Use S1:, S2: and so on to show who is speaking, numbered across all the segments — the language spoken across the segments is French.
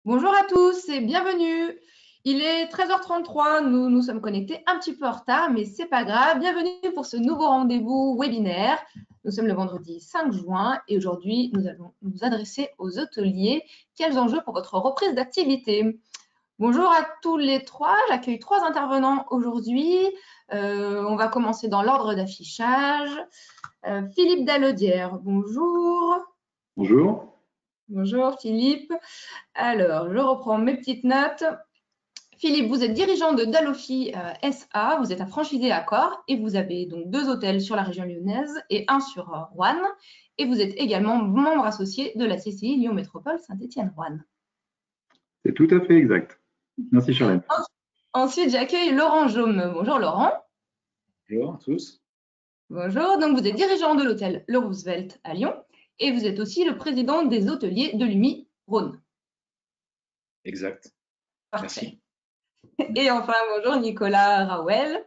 S1: Bonjour à tous et bienvenue. Il est 13h33, nous nous sommes connectés un petit peu en retard, mais c'est pas grave. Bienvenue pour ce nouveau rendez-vous webinaire. Nous sommes le vendredi 5 juin et aujourd'hui, nous allons nous adresser aux hôteliers. Quels enjeux pour votre reprise d'activité? Bonjour à tous les trois. J'accueille trois intervenants aujourd'hui. On va commencer dans l'ordre d'affichage. Philippe Dallodière, bonjour.
S2: Bonjour.
S1: Bonjour Philippe. Alors, je reprends mes petites notes. Philippe, vous êtes dirigeant de Dallofi SA, vous êtes un franchisé Accor et vous avez donc 2 hôtels sur la région lyonnaise et un sur Roanne. Et vous êtes également membre associé de la CCI Lyon Métropole Saint-Étienne-Roanne.
S2: C'est tout à fait exact. Merci Charlène.
S1: Ensuite, j'accueille Laurent Jaume. Bonjour Laurent.
S2: Bonjour à tous.
S1: Bonjour, donc vous êtes dirigeant de l'hôtel Le Roosevelt à Lyon et vous êtes aussi le président des hôteliers de l'UMI Rhône.
S2: Exact.
S1: Parfait. Merci. Et enfin, bonjour Nicolas Rawel.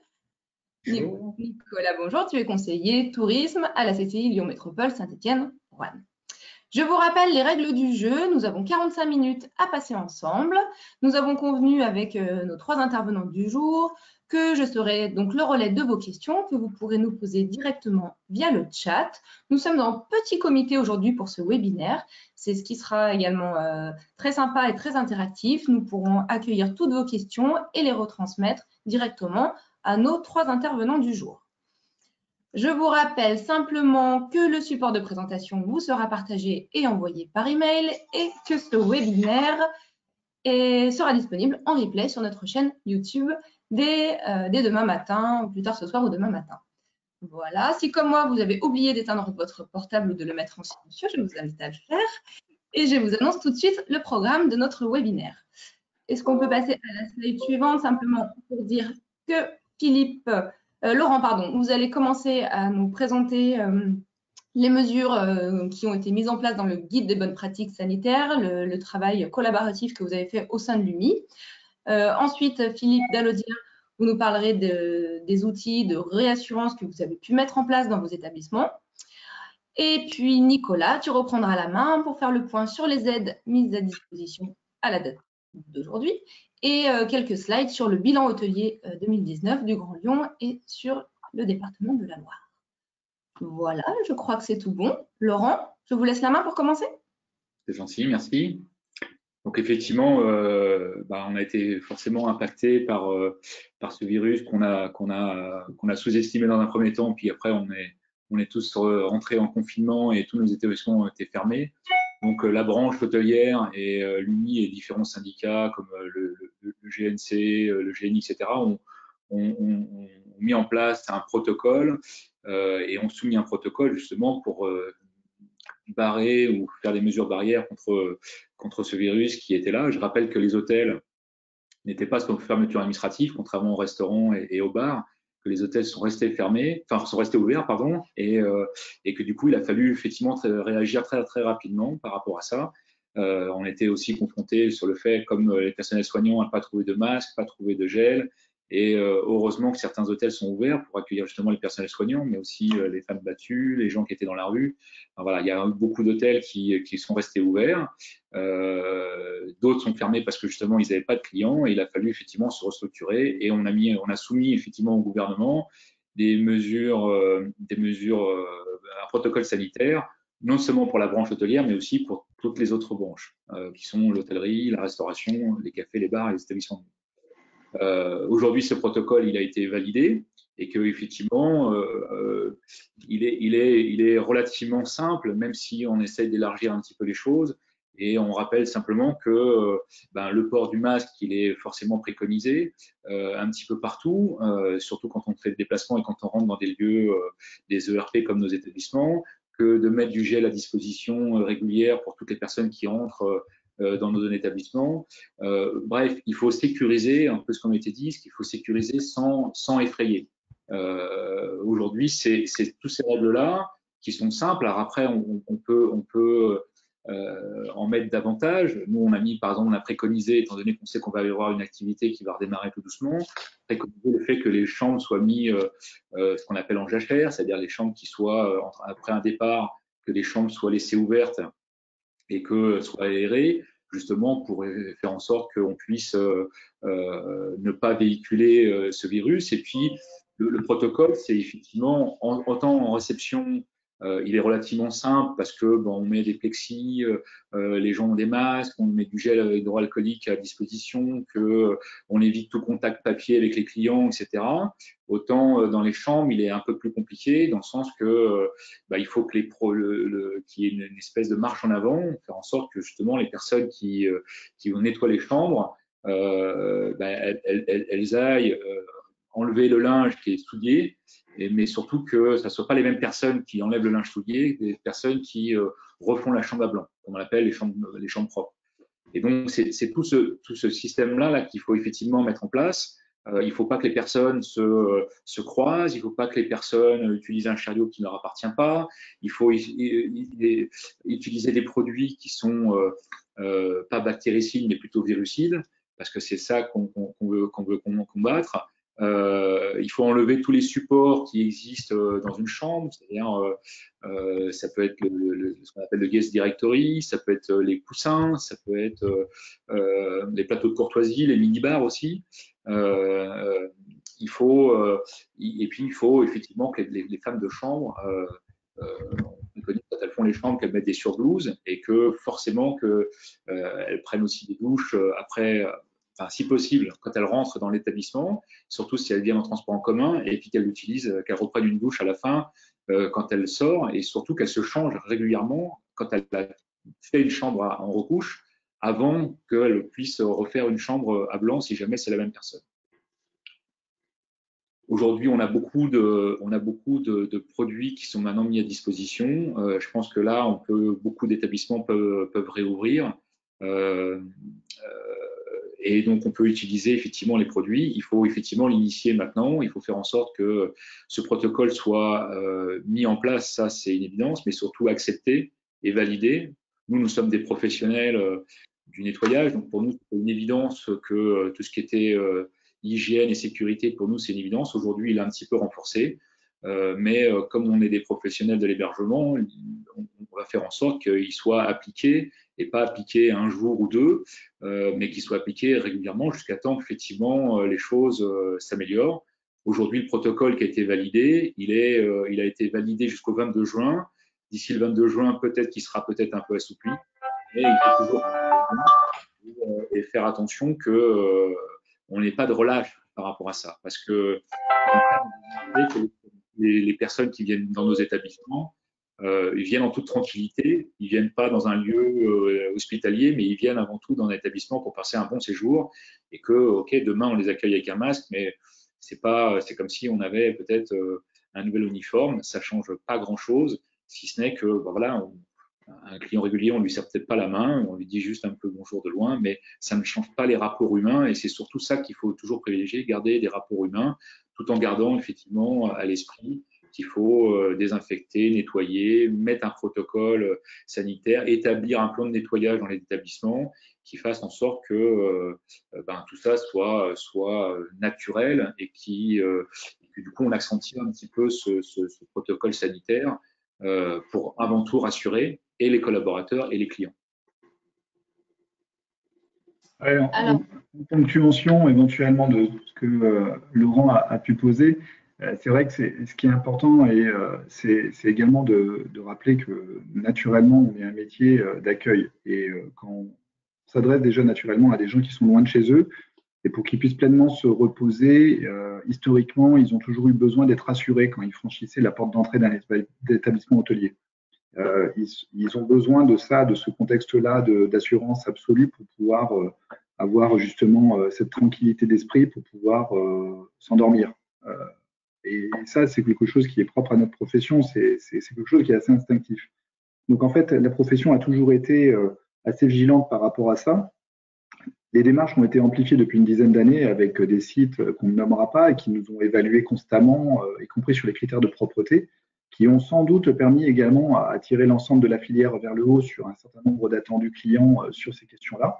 S2: Bonjour.
S1: Nicolas, bonjour, tu es conseiller tourisme à la CCI Lyon Métropole Saint-Étienne-Roanne. Je vous rappelle les règles du jeu. Nous avons 45 minutes à passer ensemble. Nous avons convenu avec nos trois intervenants du jour que je serai donc le relais de vos questions que vous pourrez nous poser directement via le chat. Nous sommes en petit comité aujourd'hui pour ce webinaire. C'est ce qui sera également très sympa et très interactif. Nous pourrons accueillir toutes vos questions et les retransmettre directement à nos trois intervenants du jour. Je vous rappelle simplement que le support de présentation vous sera partagé et envoyé par email et que ce webinaire sera disponible en replay sur notre chaîne YouTube dès demain matin, ou plus tard ce soir ou demain matin. Voilà, si comme moi vous avez oublié d'éteindre votre portable ou de le mettre en silencieux, je vous invite à le faire et je vous annonce tout de suite le programme de notre webinaire. Est-ce qu'on peut passer à la slide suivante simplement pour dire que Laurent, pardon, vous allez commencer à nous présenter les mesures qui ont été mises en place dans le guide des bonnes pratiques sanitaires, le travail collaboratif que vous avez fait au sein de l'UMI. Ensuite, Philippe Dallodière, vous nous parlerez des outils de réassurance que vous avez pu mettre en place dans vos établissements. Et puis, Nicolas, tu reprendras la main pour faire le point sur les aides mises à disposition à la date d'aujourd'hui et quelques slides sur le bilan hôtelier 2019 du Grand Lyon et sur le département de la Loire. Voilà, je crois que c'est tout bon. Laurent, je vous laisse la main pour commencer.
S2: C'est gentil, merci. Donc effectivement, on a été forcément impacté par ce virus qu'on a sous-estimé dans un premier temps, puis après on est tous rentrés en confinement et tous nos établissements ont été fermés. Donc la branche hôtelière et l'UMI et différents syndicats comme le GNC, le GNI, etc. ont mis en place un protocole et ont soumis un protocole justement pour barrer ou faire des mesures barrières contre ce virus qui était là. Je rappelle que les hôtels n'étaient pas sous fermeture administrative, contrairement aux restaurants et aux bars, que les hôtels sont restés fermés, enfin sont restés ouverts, pardon, et que du coup il a fallu effectivement réagir très très rapidement par rapport à ça. On était aussi confrontés sur le fait, comme les personnels soignants n'ont pas trouvé de masque, pas trouvé de gel, et heureusement que certains hôtels sont ouverts pour accueillir justement les personnels soignants, mais aussi les femmes battues, les gens qui étaient dans la rue. Enfin, voilà, il y a beaucoup d'hôtels qui sont restés ouverts. D'autres sont fermés parce que justement ils n'avaient pas de clients et il a fallu effectivement se restructurer et on a soumis effectivement au gouvernement des mesures, un protocole sanitaire, non seulement pour la branche hôtelière mais aussi pour toutes les autres branches qui sont l'hôtellerie, la restauration, les cafés, les bars et les établissements. Aujourd'hui, ce protocole il a été validé et que effectivement il est relativement simple, même si on essaie d'élargir un petit peu les choses. Et on rappelle simplement que le port du masque, il est forcément préconisé un petit peu partout, surtout quand on fait des déplacements et quand on rentre dans des lieux, des ERP comme nos établissements, que de mettre du gel à disposition régulière pour toutes les personnes qui entrent dans nos établissements. Bref, il faut sécuriser un peu ce qu'on a été dit, qu'il faut sécuriser sans effrayer. Aujourd'hui, c'est toutes ces règles-là qui sont simples. Alors après, on peut en mettre davantage. Nous, on a mis, par exemple, on a préconisé, étant donné qu'on sait qu'on va y avoir une activité qui va redémarrer tout doucement, préconiser le fait que les chambres soient mises ce qu'on appelle en jachère, c'est-à-dire les chambres qui soient, après un départ, que les chambres soient laissées ouvertes et que soient aérées. justement pour faire en sorte qu'on puisse ne pas véhiculer ce virus. Et puis, le protocole, c'est effectivement, autant en réception, il est relativement simple parce que on met des plexis, les gens ont des masques, on met du gel hydroalcoolique à disposition, que on évite tout contact papier avec les clients, etc. Autant dans les chambres, il est un peu plus compliqué dans le sens que il faut que qu'il y ait une espèce de marche en avant, faire en sorte que justement les personnes qui nettoient les chambres, elles aillent enlever le linge qui est souillé, mais surtout que ça ne soit pas les mêmes personnes qui enlèvent le linge souillé, des personnes qui refont la chambre à blanc, comme on l'appelle les chambres propres. Et donc, c'est tout ce système-là qu'il faut effectivement mettre en place. Il ne faut pas que les personnes se croisent, il ne faut pas que les personnes utilisent un chariot qui ne leur appartient pas, il faut utiliser des produits qui sont pas bactéricides, mais plutôt virucides, parce que c'est ça qu'on veut combattre. Il faut enlever tous les supports qui existent dans une chambre, c'est-à-dire ça peut être ce qu'on appelle le guest directory, ça peut être les coussins, ça peut être les plateaux de courtoisie, les mini-bars aussi. Il faut effectivement que les femmes de chambre, quand elles font les chambres, qu'elles mettent des surblouses et que forcément elles prennent aussi des douches après. Enfin, si possible, quand elles rentrent dans l'établissement, surtout si elles viennent en transport en commun, et puis qu'elles reprennent une douche à la fin quand elles sortent, et surtout qu'elles se changent régulièrement quand elles a fait une chambre en recouche, avant qu'elles puissent refaire une chambre à blanc si jamais c'est la même personne. Aujourd'hui, on a beaucoup de produits qui sont maintenant mis à disposition. Je pense que là, beaucoup d'établissements peuvent réouvrir. Et donc, on peut utiliser effectivement les produits. Il faut effectivement l'initier maintenant. Il faut faire en sorte que ce protocole soit mis en place. Ça, c'est une évidence, mais surtout accepté et validé. Nous sommes des professionnels du nettoyage. Donc, pour nous, c'est une évidence que tout ce qui était hygiène et sécurité, pour nous, c'est une évidence. Aujourd'hui, il est un petit peu renforcé. Mais comme on est des professionnels de l'hébergement, on va faire en sorte qu'il soit appliqué et pas appliqué un jour ou deux, mais qu'il soit appliqué régulièrement jusqu'à temps qu'effectivement les choses s'améliorent. Aujourd'hui, le protocole qui a été validé, il a été validé jusqu'au 22 juin. D'ici le 22 juin, peut-être qu'il sera peut-être un peu assoupli, mais il faut toujours et faire attention que on n'ait pas de relâche par rapport à ça, parce que les personnes qui viennent dans nos établissements, ils viennent en toute tranquillité, ils viennent pas dans un lieu hospitalier, mais ils viennent avant tout dans un établissement pour passer un bon séjour, et que, ok, demain on les accueille avec un masque, mais c'est comme si on avait peut-être un nouvel uniforme, ça change pas grand-chose, si ce n'est que, voilà, un client régulier, on lui serre peut-être pas la main, on lui dit juste un peu bonjour de loin, mais ça ne change pas les rapports humains, et c'est surtout ça qu'il faut toujours privilégier, garder des rapports humains, tout en gardant effectivement à l'esprit qu'il faut désinfecter, nettoyer, mettre un protocole sanitaire, établir un plan de nettoyage dans les établissements qui fasse en sorte que tout ça soit naturel et que du coup on accentue un petit peu ce protocole sanitaire pour avant tout rassurer et les collaborateurs et les clients.
S3: Alors, en ponctuation éventuellement de ce que Laurent a pu poser, c'est vrai que ce qui est important, et c'est également de rappeler que naturellement, on est un métier d'accueil. Et quand on s'adresse déjà naturellement à des gens qui sont loin de chez eux, et pour qu'ils puissent pleinement se reposer, historiquement, ils ont toujours eu besoin d'être rassurés quand ils franchissaient la porte d'entrée d'un établissement hôtelier. Ils ont besoin de ça, de ce contexte-là d'assurance absolue pour pouvoir avoir justement cette tranquillité d'esprit pour pouvoir s'endormir. Et ça, c'est quelque chose qui est propre à notre profession, c'est quelque chose qui est assez instinctif. Donc en fait, la profession a toujours été assez vigilante par rapport à ça. Les démarches ont été amplifiées depuis une dizaine d'années avec des sites qu'on ne nommera pas et qui nous ont évalués constamment, y compris sur les critères de propreté, qui ont sans doute permis également à attirer l'ensemble de la filière vers le haut sur un certain nombre d'attendus clients sur ces questions-là,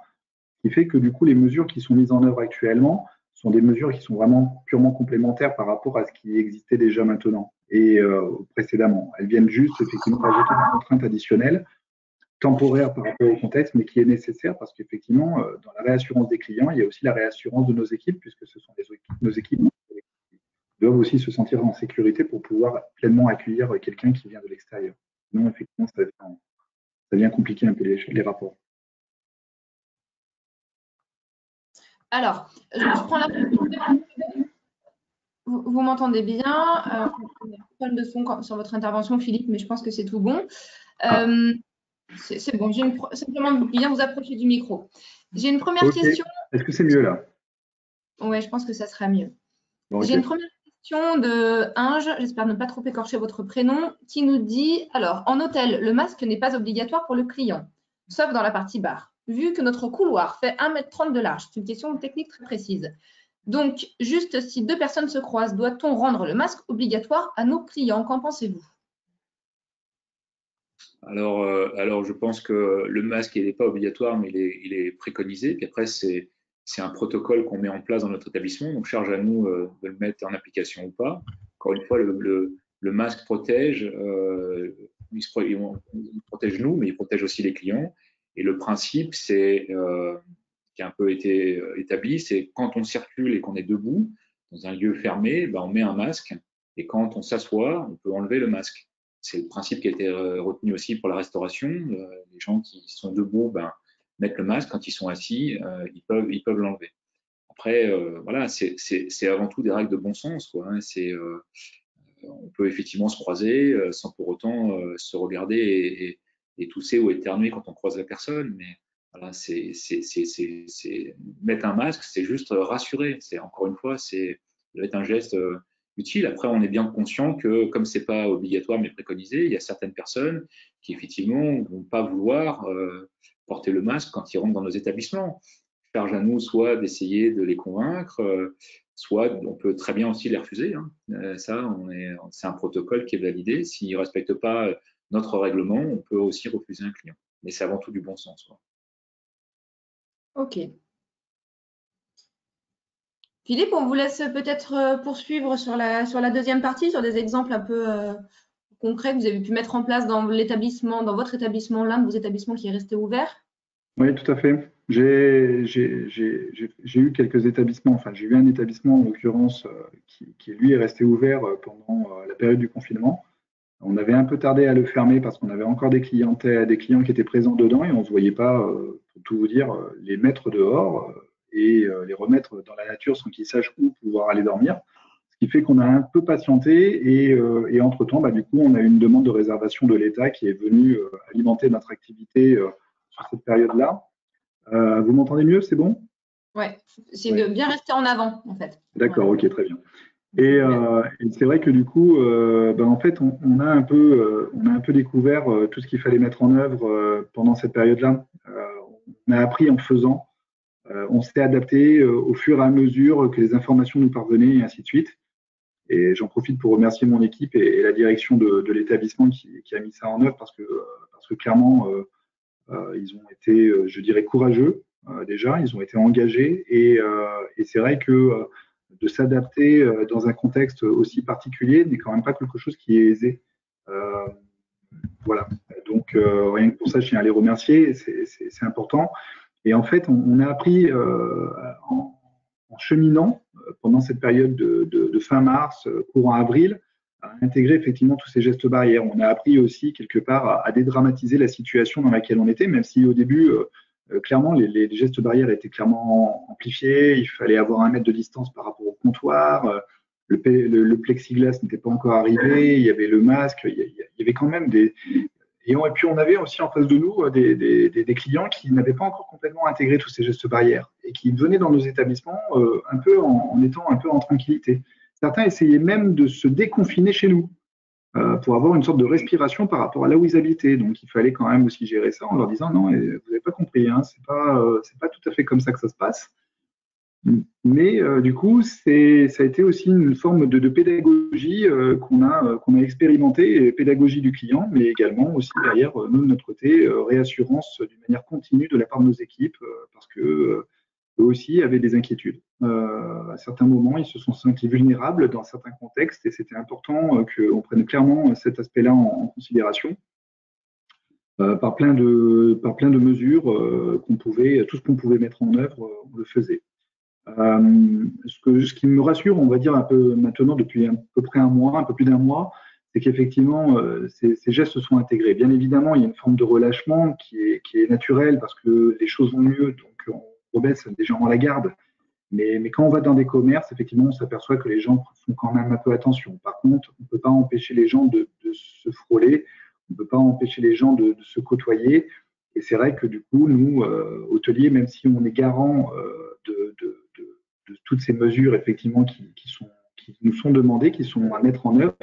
S3: ce qui fait que du coup, les mesures qui sont mises en œuvre actuellement sont des mesures qui sont vraiment purement complémentaires par rapport à ce qui existait déjà maintenant et précédemment. Elles viennent juste effectivement rajouter des contraintes additionnelles temporaire par rapport au contexte, mais qui est nécessaire parce qu'effectivement, dans la réassurance des clients, il y a aussi la réassurance de nos équipes, puisque ce sont nos équipes qui doivent aussi se sentir en sécurité pour pouvoir pleinement accueillir quelqu'un qui vient de l'extérieur. Sinon, effectivement, ça devient compliqué un peu les rapports.
S1: Alors, je prends la... Vous m'entendez bien? Il y a un problème de son sur votre intervention, Philippe, mais je pense que c'est tout bon. C'est bon, simplement bien vous approcher du micro. J'ai une première question.
S3: Est-ce que c'est mieux là?
S1: Oui, je pense que ça sera mieux.
S3: Bon,
S1: J'ai une première question de Inge, j'espère ne pas trop écorcher votre prénom, qui nous dit, alors, en hôtel, le masque n'est pas obligatoire pour le client, sauf dans la partie bar. Vu que notre couloir fait 1,30 m de large, c'est une question technique très précise. Donc, juste si deux personnes se croisent, doit-on rendre le masque obligatoire à nos clients? Qu'en pensez-vous?
S2: Alors, je pense que le masque, il n'est pas obligatoire, mais il est préconisé. Puis après, c'est un protocole qu'on met en place dans notre établissement. Donc, charge à nous de le mettre en application ou pas. Encore une fois, le masque protège, il protège nous, mais il protège aussi les clients. Et le principe, qui a un peu été établi, c'est quand on circule et qu'on est debout dans un lieu fermé, ben, on met un masque. Et quand on s'assoit, on peut enlever le masque. C'est le principe qui a été retenu aussi pour la restauration. Les gens qui sont debout mettent le masque. Quand ils sont assis, ils peuvent l'enlever. Après, voilà, c'est avant tout des règles de bon sens, quoi, hein. On peut effectivement se croiser sans pour autant se regarder et tousser ou éternuer quand on croise la personne. Mais voilà, mettre un masque, c'est juste rassurer. C'est encore une fois, c'est être un geste utile. Après, on est bien conscient que comme c'est pas obligatoire mais préconisé, il y a certaines personnes qui effectivement vont pas vouloir porter le masque quand ils rentrent dans nos établissements. Charge à nous soit d'essayer de les convaincre, soit on peut très bien aussi les refuser, hein. C'est un protocole qui est validé. S'ils ne respectent pas notre règlement, on peut aussi refuser un client. Mais c'est avant tout du bon sens, quoi.
S1: Ok. Philippe, on vous laisse peut-être poursuivre sur la deuxième partie, sur des exemples un peu concrets que vous avez pu mettre en place dans l'établissement, dans votre établissement, l'un de vos établissements qui est resté ouvert.
S3: Oui, tout à fait. J'ai eu quelques établissements, enfin j'ai eu un établissement en l'occurrence qui lui est resté ouvert pendant la période du confinement. On avait un peu tardé à le fermer parce qu'on avait encore des clients qui étaient présents dedans et on ne se voyait pas, pour tout vous dire, les mettre dehors et les remettre dans la nature sans qu'ils sachent où pouvoir aller dormir. Ce qui fait qu'on a un peu patienté et entre-temps, du coup, on a eu une demande de réservation de l'État qui est venue alimenter notre activité sur cette période-là. Vous m'entendez mieux, c'est bon?
S1: Oui, c'est de bien rester en avant, en fait.
S3: D'accord, ok, très bien. Et c'est vrai que du coup, en fait, on a un peu découvert tout ce qu'il fallait mettre en œuvre pendant cette période-là. On a appris en faisant, on s'est adapté au fur et à mesure que les informations nous parvenaient et ainsi de suite. Et j'en profite pour remercier mon équipe et la direction de l'établissement qui a mis ça en œuvre parce que clairement, ils ont été, je dirais, courageux déjà, ils ont été engagés et c'est vrai que de s'adapter dans un contexte aussi particulier n'est quand même pas quelque chose qui est aisé. Voilà, donc rien que pour ça, je tiens à les remercier, c'est important. Et en fait, on a appris en cheminant pendant cette période de fin mars, courant avril, à intégrer effectivement tous ces gestes barrières. On a appris aussi quelque part à dédramatiser la situation dans laquelle on était, même si au début, clairement, les gestes barrières étaient clairement amplifiés. Il fallait avoir 1 mètre de distance par rapport au comptoir. Le plexiglas n'était pas encore arrivé. Il y avait le masque. Il y avait quand même des… Et puis, on avait aussi en face de nous des clients qui n'avaient pas encore complètement intégré tous ces gestes barrières et qui venaient dans nos établissements un peu en étant un peu en tranquillité. Certains essayaient même de se déconfiner chez nous pour avoir une sorte de respiration par rapport à là où ils habitaient. Donc, il fallait quand même aussi gérer ça en leur disant non, vous n'avez pas compris, hein, c'est pas tout à fait comme ça que ça se passe. Mais du coup, ça a été aussi une forme de pédagogie qu'on a expérimentée, pédagogie du client, mais également aussi derrière, nous de notre côté, réassurance d'une manière continue de la part de nos équipes, parce que eux aussi avaient des inquiétudes. À certains moments, ils se sont sentis vulnérables dans certains contextes et c'était important qu'on prenne clairement cet aspect-là en considération. par plein de mesures tout ce qu'on pouvait mettre en œuvre, on le faisait. Ce qui me rassure, on va dire un peu maintenant depuis à peu près un peu plus d'un mois, c'est qu'effectivement ces gestes se sont intégrés. Bien évidemment, il y a une forme de relâchement qui est naturelle parce que les choses vont mieux, donc on rebaisse légèrement la garde. Mais quand on va dans des commerces, effectivement, on s'aperçoit que les gens font quand même un peu attention. Par contre, on ne peut pas empêcher les gens de se frôler, on ne peut pas empêcher les gens de se côtoyer. Et c'est vrai que du coup, nous, hôteliers, même si on est garant de toutes ces mesures effectivement qui nous sont demandées, qui sont à mettre en œuvre,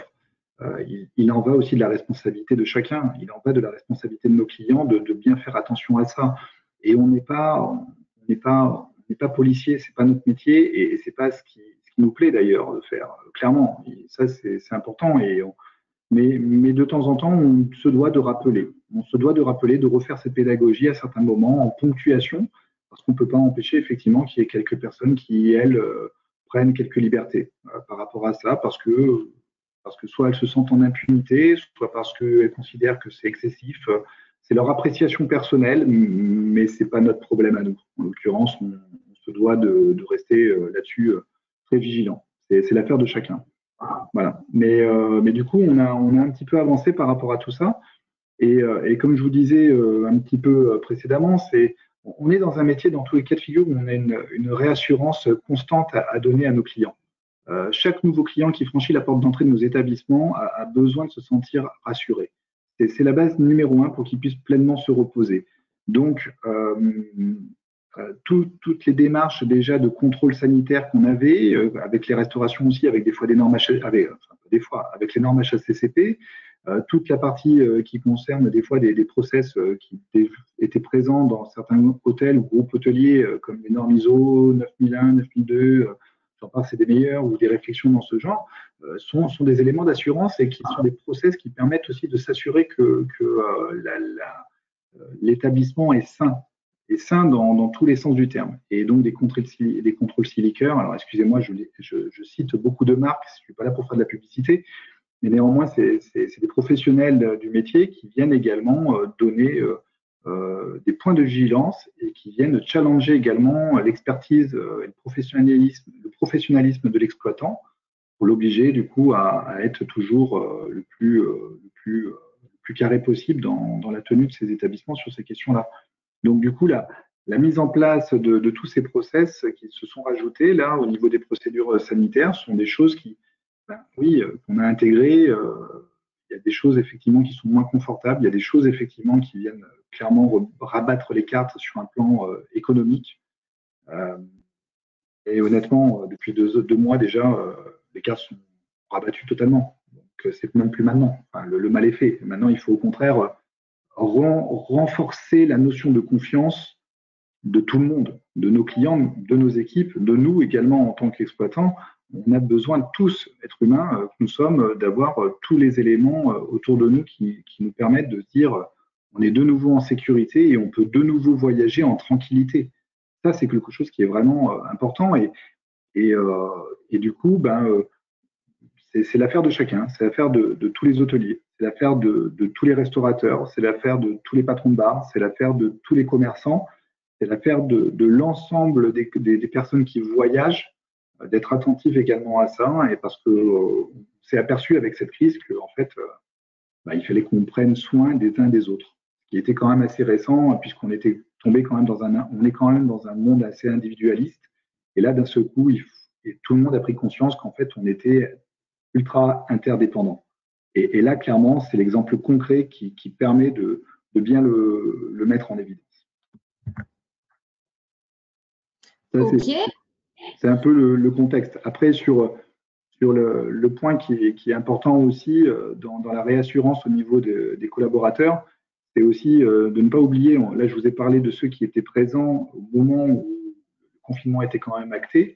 S3: il en va aussi de la responsabilité de chacun. Il en va de la responsabilité de nos clients de bien faire attention à ça. Et on n'est pas policier, c'est pas notre métier et c'est pas ce qui nous plaît d'ailleurs de faire, clairement. Et ça, c'est important. Mais de temps en temps, on se doit de rappeler. On se doit de rappeler, de refaire cette pédagogie à certains moments en ponctuation, parce qu'on ne peut pas empêcher effectivement qu'il y ait quelques personnes qui, elles, prennent quelques libertés par rapport à ça, parce que soit elles se sentent en impunité, soit parce qu'elles considèrent que c'est excessif. C'est leur appréciation personnelle, mais ce n'est pas notre problème à nous. En l'occurrence, on se doit de rester là-dessus très vigilant. C'est l'affaire de chacun. Voilà. Mais du coup, on a un petit peu avancé par rapport à tout ça. Et comme je vous disais un petit peu précédemment, on est dans un métier, dans tous les cas de figure, où on a une réassurance constante à donner à nos clients. Chaque nouveau client qui franchit la porte d'entrée de nos établissements a besoin de se sentir rassuré. C'est la base numéro 1 pour qu'il puisse pleinement se reposer. Donc, toutes les démarches déjà de contrôle sanitaire qu'on avait, avec les restaurations aussi, avec des fois des normes avec les normes HACCP, toute la partie qui concerne des fois des process qui étaient présents dans certains hôtels ou groupes hôteliers, comme les normes ISO 9001, 9002, j'en parle, c'est des meilleurs, ou des réflexions dans ce genre, sont des éléments d'assurance et qui sont des process qui permettent aussi de s'assurer que l'établissement est sain dans tous les sens du terme. Et donc des contrôles siliqueurs. Alors excusez-moi, je cite beaucoup de marques, je ne suis pas là pour faire de la publicité, mais néanmoins, c'est des professionnels du métier qui viennent également donner des points de vigilance et qui viennent challenger également l'expertise et le professionnalisme de l'exploitant pour l'obliger du coup à être toujours le plus carré possible dans la tenue de ses établissements sur ces questions-là. Donc du coup, la mise en place de tous ces process qui se sont rajoutés là au niveau des procédures sanitaires sont des choses qu'on a intégrées. Il y a des choses effectivement qui sont moins confortables, il y a des choses effectivement qui viennent clairement rabattre les cartes sur un plan économique. Et honnêtement, depuis deux mois déjà, les cartes sont rabattues totalement. Donc c'est même plus maintenant. Enfin, le mal est fait. Maintenant, il faut au contraire renforcer la notion de confiance de tout le monde, de nos clients, de nos équipes, de nous également en tant qu'exploitants. On a besoin tous, êtres humains que nous sommes, d'avoir tous les éléments autour de nous qui nous permettent de se dire on est de nouveau en sécurité et on peut de nouveau voyager en tranquillité. Ça, c'est quelque chose qui est vraiment important et du coup, c'est l'affaire de chacun, c'est l'affaire de tous les hôteliers, c'est l'affaire de tous les restaurateurs, c'est l'affaire de tous les patrons de bar, c'est l'affaire de tous les commerçants, c'est l'affaire de l'ensemble des personnes qui voyagent, d'être attentifs également à ça, et parce que s'est aperçu avec cette crise qu'en fait, il fallait qu'on prenne soin des uns des autres, ce qui était quand même assez récent, puisqu'on était tombé quand même on est quand même dans un monde assez individualiste, et là, d'un seul coup, tout le monde a pris conscience qu'en fait, on était ultra interdépendants. Et là, clairement, c'est l'exemple concret qui permet de bien le mettre en évidence. Ça, c'est un peu le contexte. Après, sur le point qui est important aussi dans la réassurance au niveau des collaborateurs, c'est aussi de ne pas oublier, là je vous ai parlé de ceux qui étaient présents au moment où le confinement était quand même acté,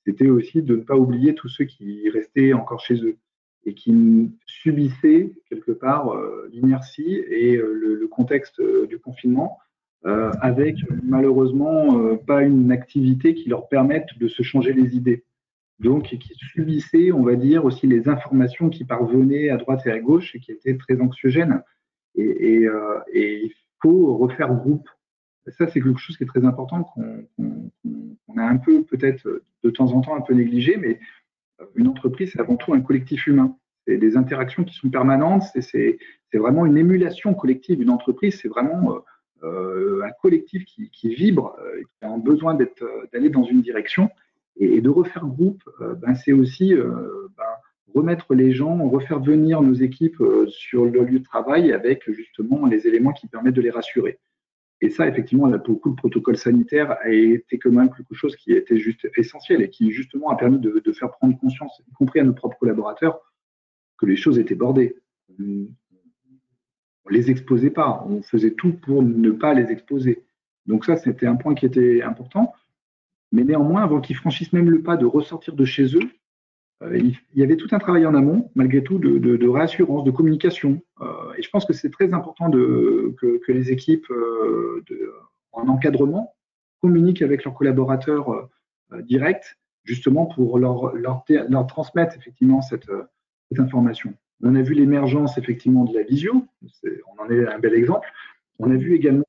S3: c'était aussi de ne pas oublier tous ceux qui restaient encore chez eux et qui subissaient quelque part l'inertie et le contexte du confinement, avec malheureusement pas une activité qui leur permette de se changer les idées. Donc, qui subissaient, on va dire, aussi les informations qui parvenaient à droite et à gauche et qui étaient très anxiogènes. et il faut refaire groupe. Ça, c'est quelque chose qui est très important, qu'on a un peu, peut-être, de temps en temps, un peu négligé, mais une entreprise, c'est avant tout un collectif humain. C'est des interactions qui sont permanentes, c'est vraiment une émulation collective. Une entreprise, c'est vraiment un collectif qui vibre, qui a besoin d'aller dans une direction. Et de refaire groupe, c'est aussi remettre les gens, refaire venir nos équipes sur le lieu de travail avec justement les éléments qui permettent de les rassurer. Et ça, effectivement, là, pour le coup, le protocole sanitaire a été quand même quelque chose qui était juste essentiel et qui, justement, a permis de faire prendre conscience, y compris à nos propres collaborateurs, que les choses étaient bordées. On ne les exposait pas. On faisait tout pour ne pas les exposer. Donc ça, c'était un point qui était important. Mais néanmoins, avant qu'ils franchissent même le pas de ressortir de chez eux, il y avait tout un travail en amont, malgré tout, de réassurance, de communication. Et je pense que c'est très important que les équipes en encadrement communiquent avec leurs collaborateurs directs, justement pour leur transmettre effectivement cette information. On a vu l'émergence effectivement de la visio, on en est un bel exemple. On a vu également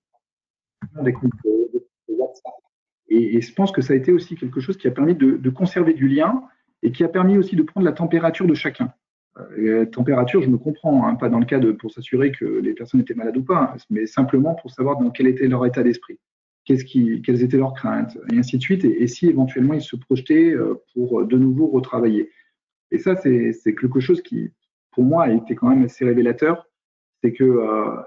S3: des groupes de WhatsApp. Et je pense que ça a été aussi quelque chose qui a permis de conserver du lien et qui a permis aussi de prendre la température de chacun. La température, je me comprends, hein, pas dans le cas pour s'assurer que les personnes étaient malades ou pas, mais simplement pour savoir dans quel était leur état d'esprit, quelles étaient leurs craintes, et ainsi de suite, et si éventuellement ils se projetaient pour de nouveau retravailler. Et ça, c'est quelque chose qui, pour moi, a été quand même assez révélateur, c'est que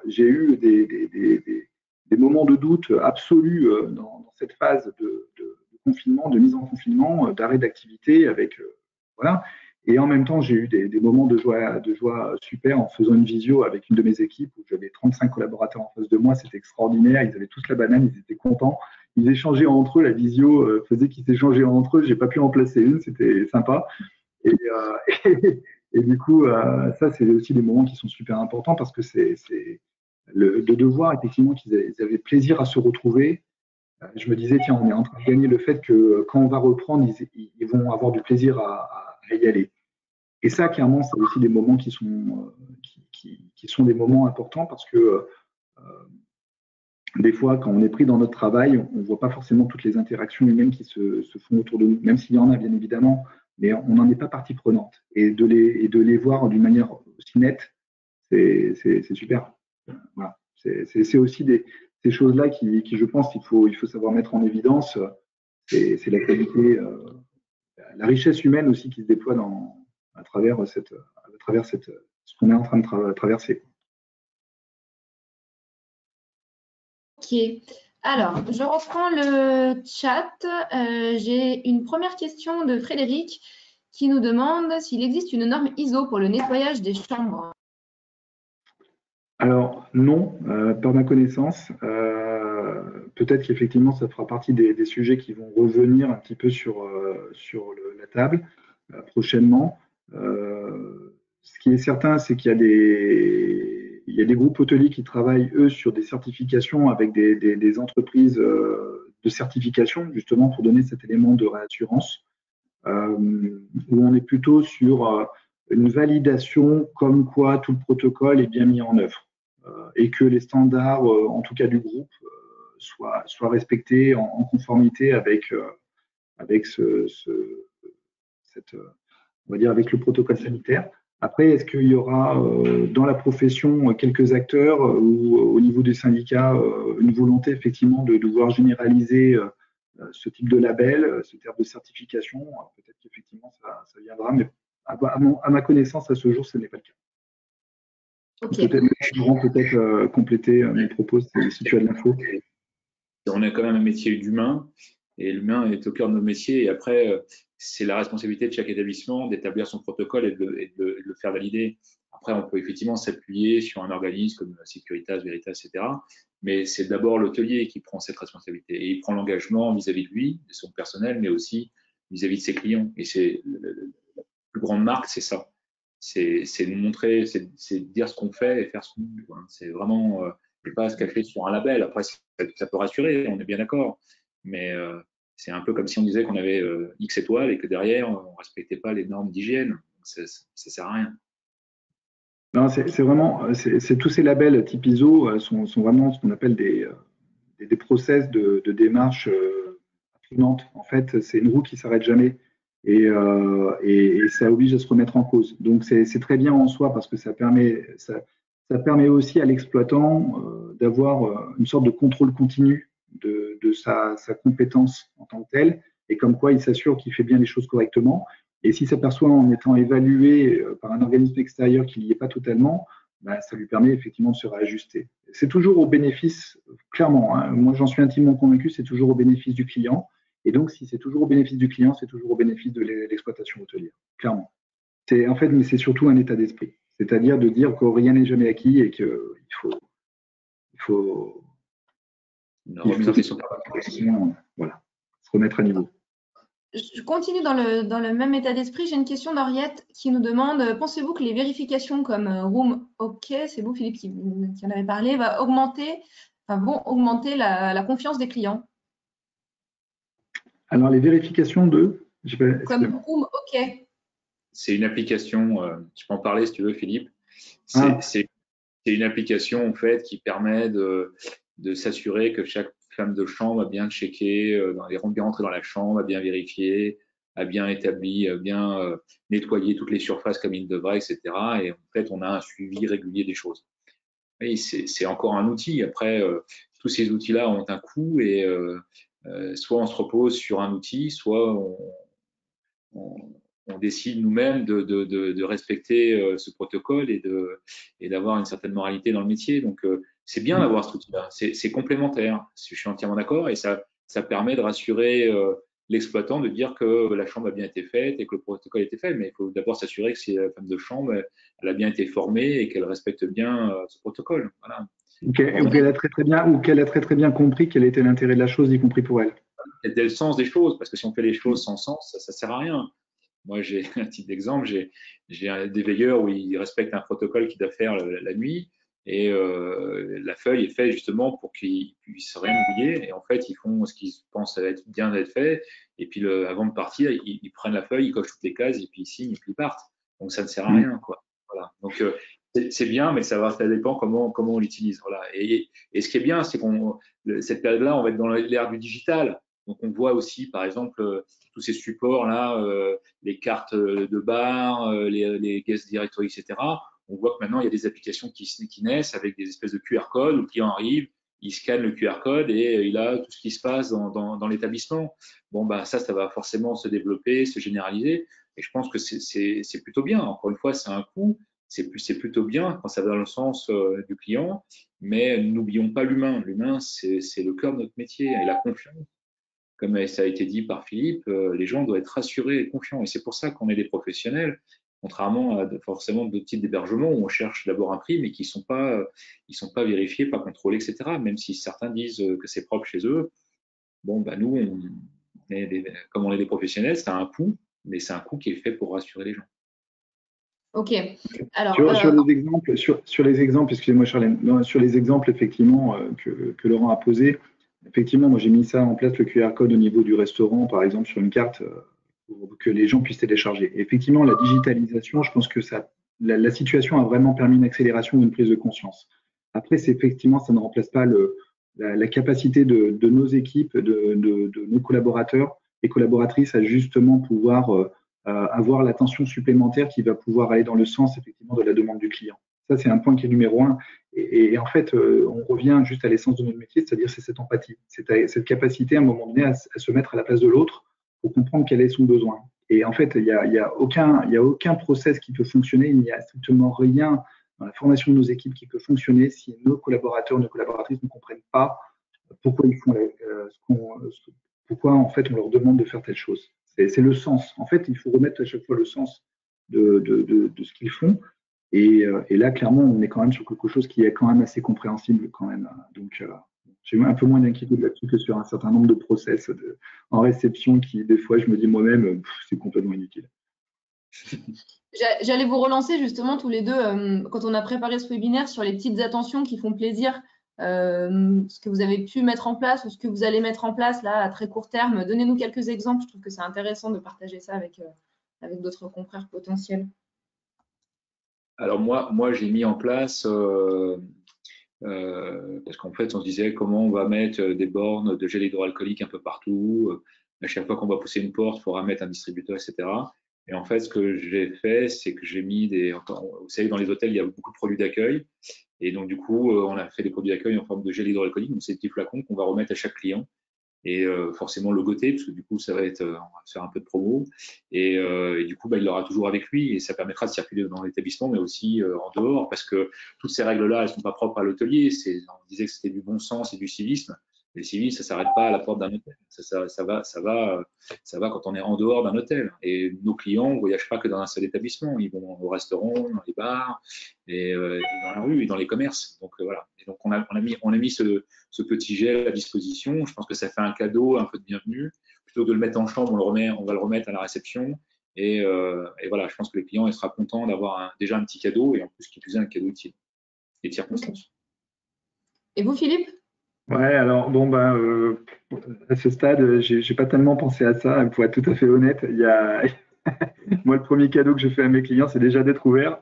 S3: j'ai eu des moments de doute absolus dans cette phase de confinement, de mise en confinement, d'arrêt d'activité avec voilà. Et en même temps, j'ai eu des moments de joie super en faisant une visio avec une de mes équipes où j'avais 35 collaborateurs en face de moi. C'était extraordinaire. Ils avaient tous la banane, ils étaient contents. Ils échangeaient entre eux. La visio faisait qu'ils s'échangeaient entre eux. J'ai pas pu en placer une. C'était sympa. Et, et du coup, ça, c'est aussi des moments qui sont super importants parce que c'est de voir effectivement qu'ils avaient plaisir à se retrouver. Je me disais, tiens, on est en train de gagner le fait que quand on va reprendre, ils vont avoir du plaisir à y aller. Et ça, clairement, c'est aussi des moments qui sont des moments importants parce que des fois, quand on est pris dans notre travail, on ne voit pas forcément toutes les interactions humaines qui se font autour de nous, même s'il y en a, bien évidemment, mais on n'en est pas partie prenante. Et de les voir d'une manière aussi nette, c'est super. Voilà. C'est aussi ces choses-là qui, je pense, qu'il faut savoir mettre en évidence. C'est la qualité, la richesse humaine aussi qui se déploie à travers ce qu'on est en train de traverser.
S1: Ok. Alors, je reprends le chat. J'ai une première question de Frédéric qui nous demande s'il existe une norme ISO pour le nettoyage des chambres.
S3: Alors, non, par ma connaissance. Peut-être qu'effectivement, ça fera partie des sujets qui vont revenir un petit peu sur la table prochainement. Ce qui est certain, c'est qu'il y a des groupes hôteliers qui travaillent, eux, sur des certifications avec des entreprises de certification, justement, pour donner cet élément de réassurance, où on est plutôt sur une validation comme quoi tout le protocole est bien mis en œuvre et que les standards, en tout cas du groupe, soient respectés en conformité avec on va dire avec le protocole sanitaire. Après, est-ce qu'il y aura dans la profession quelques acteurs ou au niveau des syndicats une volonté effectivement de devoir généraliser ce type de label, ce type de certification? Peut-être qu'effectivement ça viendra, mais à ma connaissance, à ce jour, ce n'est pas le cas. Okay. Peut-être compléter mes propos si tu as de l'info.
S2: On a quand même un métier d'humain et l'humain est au cœur de nos métiers. Et après, c'est la responsabilité de chaque établissement d'établir son protocole et de le faire valider. Après, on peut effectivement s'appuyer sur un organisme comme Securitas, Veritas, etc. Mais c'est d'abord l'hôtelier qui prend cette responsabilité et il prend l'engagement vis-à-vis de lui, de son personnel, mais aussi vis-à-vis de ses clients. Et c'est la plus grande marque, c'est ça. C'est de montrer, c'est de dire ce qu'on fait et faire ce qu'on dit. C'est vraiment pas se cacher sur un label. Après, ça peut rassurer, on est bien d'accord. Mais c'est un peu comme si on disait qu'on avait X étoiles et que derrière, on ne respectait pas les normes d'hygiène. Ça ne sert à rien.
S3: Non, c'est vraiment, tous ces labels type ISO sont vraiment ce qu'on appelle des process de démarche imprimante. En fait, c'est une roue qui s'arrête jamais et ça oblige à se remettre en cause. Donc, c'est très bien en soi parce que ça permet aussi à l'exploitant d'avoir une sorte de contrôle continu de sa compétence en tant que telle et comme quoi il s'assure qu'il fait bien les choses correctement. Et s'il s'aperçoit en étant évalué par un organisme extérieur qu'il n'y est pas totalement, ben, ça lui permet effectivement de se réajuster. C'est toujours au bénéfice, clairement, hein, moi j'en suis intimement convaincu, c'est toujours au bénéfice du client. Et donc, si c'est toujours au bénéfice du client, c'est toujours au bénéfice de l'exploitation hôtelière, clairement. En fait, mais c'est surtout un état d'esprit. C'est-à-dire de dire que rien n'est jamais acquis et qu'il faut, il faut,
S2: Une
S3: il
S2: remise
S3: faut
S2: en question.
S3: voilà, se remettre à niveau.
S1: Je continue dans le même état d'esprit. J'ai une question d'Henriette qui nous demande, pensez-vous que les vérifications comme Room OK, c'est vous Philippe qui en avez parlé, vont augmenter la confiance des clients?
S3: Alors, les vérifications
S1: Comme Room OK.
S2: C'est une application, tu peux en parler si tu veux, Philippe.
S3: Ah,
S2: C'est une application en fait qui permet de s'assurer que chaque femme de chambre a bien checké, bien rentré dans la chambre, a bien vérifié, a bien établi, a bien nettoyé toutes les surfaces comme il devrait, etc. Et en fait, on a un suivi régulier des choses. Et c'est encore un outil. Après, tous ces outils-là ont un coût et soit on se repose sur un outil, soit on, on décide nous-mêmes de respecter ce protocole et d'avoir une certaine moralité dans le métier. Donc, c'est bien d'avoir cet outil-là. C'est complémentaire. Je suis entièrement d'accord et ça permet de rassurer l'exploitant, de dire que la chambre a bien été faite et que le protocole a été fait. Mais il faut d'abord s'assurer que si la femme de chambre, elle a bien été formée et qu'elle respecte bien ce protocole. Voilà.
S3: ou qu'elle a très très bien compris quel était l'intérêt de la chose, y compris pour elle.
S2: C'est le sens des choses, parce que si on fait les choses sans sens, ça sert à rien. Moi, j'ai un type d'exemple, j'ai des veilleurs où ils respectent un protocole qu'ils doivent faire la nuit et la feuille est faite justement pour qu'ils puissent rien oublier et en fait ils font ce qu'ils pensent être bien d'être fait et puis avant de partir ils prennent la feuille, ils cochent toutes les cases et puis ils signent et puis ils partent. Donc ça ne sert à rien quoi. Voilà. Donc c'est bien mais ça dépend comment on l'utilise. Voilà. Et ce qui est bien c'est qu'on cette période-là on va être dans l'ère du digital. Donc on voit aussi par exemple tous ces supports là les cartes de bar, les guest directory, etc. On voit que maintenant, il y a des applications qui naissent avec des espèces de QR codes où le client arrive, il scanne le QR code et il a tout ce qui se passe dans l'établissement. Bon, bah, ça va forcément se développer, se généraliser. Et je pense que c'est plutôt bien. Encore une fois, c'est un coût. C'est plutôt bien quand ça va dans le sens du client. Mais n'oublions pas l'humain. L'humain, c'est le cœur de notre métier et la confiance comme ça a été dit par Philippe, les gens doivent être rassurés et confiants. Et c'est pour ça qu'on est des professionnels, contrairement à forcément d'autres types d'hébergements où on cherche d'abord un prix, mais qui sont pas vérifiés, pas contrôlés, etc. Même si certains disent que c'est propre chez eux. Bon, bah nous, comme on est des professionnels, c'est un coût, mais c'est un coût qui est fait pour rassurer les gens.
S1: Ok. Alors,
S3: sur les exemples, excusez-moi Charlène, sur les exemples effectivement que Laurent a posés, effectivement, moi j'ai mis ça en place, le QR code au niveau du restaurant, par exemple, sur une carte, pour que les gens puissent télécharger. Et effectivement, la digitalisation, je pense que la situation a vraiment permis une accélération ou une prise de conscience. Après, effectivement, ça ne remplace pas la capacité de nos équipes, de nos collaborateurs et collaboratrices à justement pouvoir avoir l'attention supplémentaire qui va pouvoir aller dans le sens effectivement de la demande du client. Ça, c'est un point qui est numéro un. Et en fait, on revient juste à l'essence de notre métier, c'est-à-dire c'est cette empathie, cette capacité à un moment donné à se mettre à la place de l'autre pour comprendre quel est son besoin. Et en fait, il n'y a aucun process qui peut fonctionner, il n'y a strictement rien dans la formation de nos équipes qui peut fonctionner si nos collaborateurs, nos collaboratrices ne comprennent pas pourquoi ils font pourquoi en fait on leur demande de faire telle chose. C'est le sens. En fait, il faut remettre à chaque fois le sens de ce qu'ils font. Et là, clairement, on est quand même sur quelque chose qui est quand même assez compréhensible quand même. Donc, j'ai un peu moins d'inquiétude là-dessus que sur un certain nombre de process en réception qui, des fois, je me dis moi-même, c'est complètement inutile.
S1: J'allais vous relancer justement tous les deux quand on a préparé ce webinaire sur les petites attentions qui font plaisir, ce que vous avez pu mettre en place ou ce que vous allez mettre en place là à très court terme. Donnez-nous quelques exemples. Je trouve que c'est intéressant de partager ça avec d'autres confrères potentiels.
S2: Alors moi j'ai mis en place, parce qu'en fait on se disait comment on va mettre des bornes de gel hydroalcoolique un peu partout. À chaque fois qu'on va pousser une porte, il faudra mettre un distributeur, etc. Et en fait, ce que j'ai fait, c'est que j'ai mis vous savez, dans les hôtels, il y a beaucoup de produits d'accueil. Et donc, du coup, on a fait des produits d'accueil en forme de gel hydroalcoolique. Donc, c'est des petits flacons qu'on va remettre à chaque client. Et forcément logoté, parce que du coup, ça va être, on va faire un peu de promo. Et du coup, il l'aura toujours avec lui et ça permettra de circuler dans l'établissement, mais aussi en dehors, parce que toutes ces règles-là, elles sont pas propres à l'hôtelier. On disait que c'était du bon sens et du civisme. Et le civisme, ça s'arrête pas à la porte d'un hôtel. Ça va quand on est en dehors d'un hôtel. Et nos clients ne voyagent pas que dans un seul établissement. Ils vont au restaurant, dans les bars, et dans la rue, et dans les commerces. Donc voilà. Et donc on a mis ce petit gel à disposition. Je pense que ça fait un cadeau, un peu de bienvenue. Plutôt que de le mettre en chambre, on va le remettre à la réception. Et voilà, je pense que le client il sera content d'avoir déjà un petit cadeau et en plus, qui plus est, un cadeau utile et de circonstance.
S1: Et vous, Philippe?
S3: Ouais, alors bon à ce stade, j'ai pas tellement pensé à ça. Pour être tout à fait honnête, moi le premier cadeau que je fais à mes clients, c'est déjà d'être ouvert.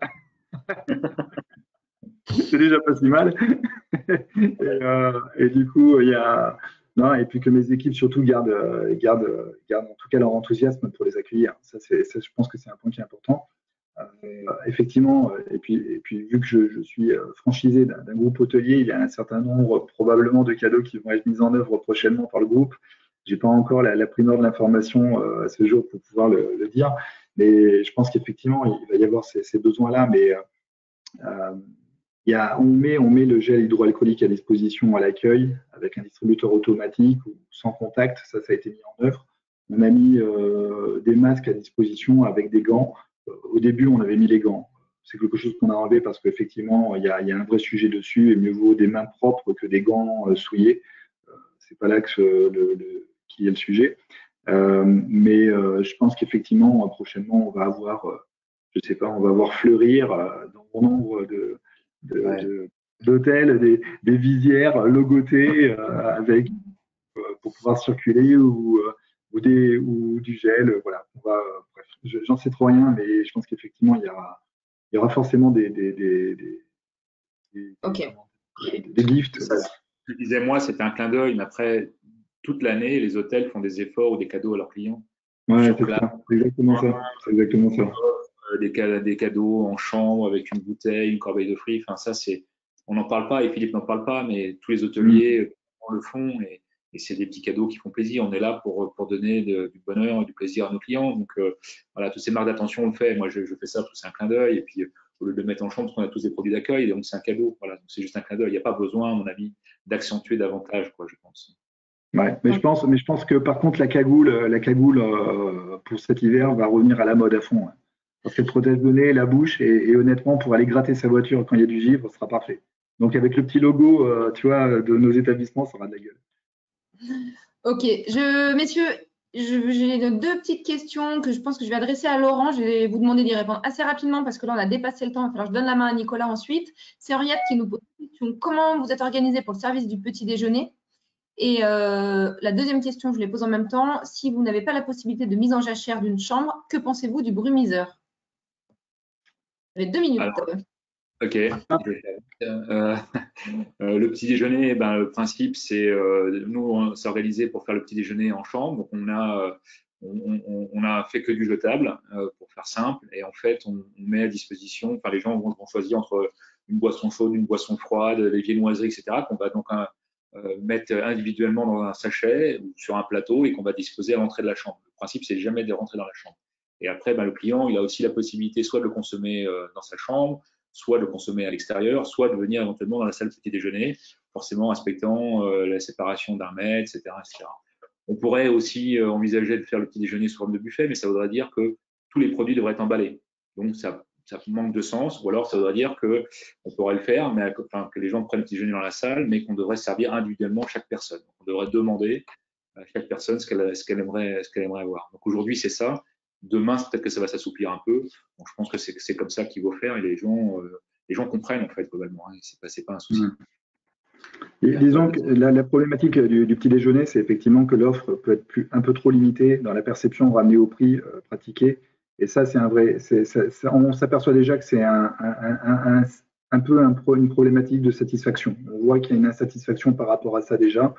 S3: C'est déjà pas si mal. Et du coup, non, et puis que mes équipes surtout gardent en tout cas leur enthousiasme pour les accueillir. Ça, je pense que c'est un point qui est important. Effectivement, et puis vu que je suis franchisé d'un groupe hôtelier, il y a un certain nombre probablement de cadeaux qui vont être mis en œuvre prochainement par le groupe. J'ai pas encore la primeur de l'information à ce jour pour pouvoir le dire, mais je pense qu'effectivement il va y avoir ces besoins-là, mais on met le gel hydroalcoolique à disposition à l'accueil avec un distributeur automatique ou sans contact, ça a été mis en œuvre. On a mis des masques à disposition avec des gants. Au début, on avait mis les gants. C'est quelque chose qu'on a enlevé parce qu'effectivement, il y a un vrai sujet dessus et mieux vaut des mains propres que des gants souillés. C'est pas là qu'il y a le sujet. Mais je pense qu'effectivement, prochainement, on va avoir, je sais pas, on va voir fleurir dans bon nombre d'hôtels des visières logotées pour pouvoir circuler ou du gel. Voilà. Bref, j'en sais trop rien, mais je pense qu'effectivement, il y aura forcément
S1: Ok.
S3: des gifts.
S2: Ce que je disais, moi, c'était un clin d'œil, mais après, toute l'année, les hôtels font des efforts ou des cadeaux à leurs clients.
S3: Ouais, c'est exactement ça. C'est exactement ça.
S2: Des cadeaux en chambre avec une bouteille, une corbeille de fruits. Enfin, ça, on n'en parle pas et Philippe n'en parle pas, mais tous les hôteliers le font et c'est des petits cadeaux qui font plaisir. On est là pour donner du bonheur et du plaisir à nos clients. Donc, voilà, toutes ces marques d'attention, on le fait. Moi, je fais ça parce que c'est un clin d'œil. Et puis, au lieu de le mettre en chambre, parce qu'on a tous des produits d'accueil, donc c'est un cadeau. Voilà, donc c'est juste un clin d'œil. Il n'y a pas besoin, à mon avis, d'accentuer davantage, quoi, je pense.
S3: Ouais, mais je pense que par contre la cagoule pour cet hiver va revenir à la mode à fond. Ouais. Parce qu'elle protège le nez, la bouche et honnêtement pour aller gratter sa voiture quand il y a du givre, ce sera parfait. Donc avec le petit logo, tu vois, de nos établissements, ça aura de la gueule.
S1: Ok, messieurs, j'ai deux petites questions que je pense que je vais adresser à Laurent. Je vais vous demander d'y répondre assez rapidement parce que là, on a dépassé le temps. Il va falloir que je donne la main à Nicolas ensuite. C'est Henriette qui nous pose une question. Comment vous êtes organisé pour le service du petit déjeuner? Et la deuxième question, je les pose en même temps. Si vous n'avez pas la possibilité de mise en jachère d'une chambre, que pensez-vous du brumiseur? Vous avez 2 minutes.
S2: Alors, ok. Le petit déjeuner, le principe, c'est nous, on s'est organisé pour faire le petit déjeuner en chambre. Donc, on a fait que du jetable pour faire simple. Et en fait, on met à disposition, enfin, les gens vont choisir entre une boisson chaude, une boisson froide, des viennoiseries, etc., qu'on va donc mettre individuellement dans un sachet ou sur un plateau et qu'on va disposer à l'entrée de la chambre. Le principe, c'est jamais de rentrer dans la chambre. Et après, le client, il a aussi la possibilité soit de le consommer dans sa chambre, soit de le consommer à l'extérieur, soit de venir éventuellement dans la salle petit déjeuner, forcément respectant la séparation d'un mètre, etc., etc. On pourrait aussi envisager de faire le petit déjeuner sous forme de buffet, mais ça voudrait dire que tous les produits devraient être emballés. Donc, ça manque de sens, ou alors ça voudrait dire qu'on pourrait le faire, mais que les gens prennent le petit déjeuner dans la salle, mais qu'on devrait servir individuellement chaque personne. On devrait demander à chaque personne ce qu'elle aimerait avoir. Donc aujourd'hui, c'est ça. Demain, peut-être que ça va s'assouplir un peu. Donc, je pense que c'est comme ça qu'il faut faire et les gens comprennent en fait globalement. Hein, c'est pas un souci.
S3: Et disons que la problématique du petit déjeuner, c'est effectivement que l'offre peut être un peu trop limitée dans la perception ramenée au prix pratiqué. Et ça, c'est un vrai. On s'aperçoit déjà que c'est un peu une problématique de satisfaction. On voit qu'il y a une insatisfaction par rapport à ça déjà.